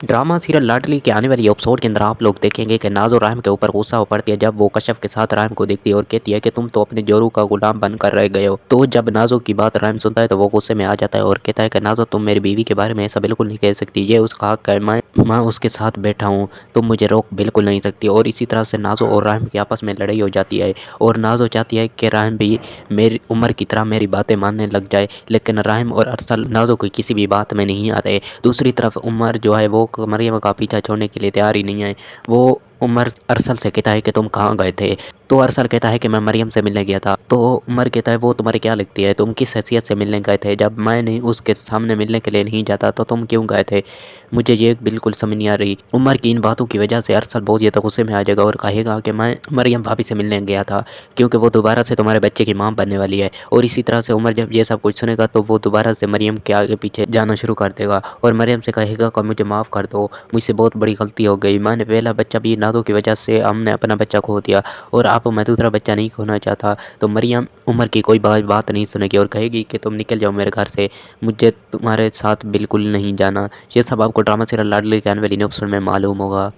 Drama serial लाडली के आने वाली एपिसोड के अंदर आप लोग देखेंगे कि नाज़ और राहिम के ऊपर गुस्सा हो पड़ती है जब वो कश्यप के साथ राहिम को देखती है और कहती है कि तुम तो अपने जोरू का गुलाम बनकर रह गए हो। तो जब नाज़ो की बात राहिम सुनता है तो वो गुस्से में आ जाता है और कहता है कि नाज़ो तुम मेरी बीवी के बारे में ऐसा बिल्कुल नहीं कह सकती, ये उसका हक है, मैं उसके साथ बैठा हूँ, तुम मुझे रोक बिल्कुल नहीं सकती। और इसी तरह से नाज़ो और राहिम की आपस में लड़ाई हो जाती है और नाज़ो चाहती है कि राहिम भी मेरी उम्र की तरह मेरी बातें मानने लग जाए, लेकिन राहिम और अरसल नाज़ो की किसी भी बात में नहीं आते। दूसरी तरफ उमर जो है वो मरियम का पीछा छोड़ने के लिए तैयार ही नहीं है। वो उमर अरसल से कहता है कि तुम कहाँ गए थे? तो अरसल कहता है कि मैं मरियम से मिलने गया था। तो उमर कहता है वो तुम्हारी क्या लगती है, तुम किस हैसियत से मिलने गए थे? जब मैं नहीं उसके सामने मिलने के लिए नहीं जाता तो तुम क्यों गए थे? मुझे ये बिल्कुल समझ नहीं आ रही। उमर की इन बातों की वजह से अरसल बहुत ज़्यादा गुस्से में आ जाएगा और कहेगा कि मैं मरियम भाभी से मिलने गया था क्योंकि वो दोबारा से तुम्हारे बच्चे की माँ बनने वाली है। और इसी तरह से उमर जब ये सब कुछ सुनेगा तो वो दोबारा से मरियम के आगे पीछे जाना शुरू कर देगा और मरियम से कहेगा कि मुझे माफ़ कर दो, मुझसे बहुत बड़ी गलती हो गई, मैंने पहला बच्चा भी नादों की वजह से हमने अपना बच्चा खो दिया और अब मैं दूसरा बच्चा नहीं खोना चाहता। तो मरियम उमर की कोई बात नहीं सुनेगी और कहेगी कि तुम निकल जाओ मेरे घर से, मुझे तुम्हारे साथ बिल्कुल नहीं जाना। ये सब आपको ड्रामा सीरियल लाडली के आने वाली एपिसोड में मालूम होगा।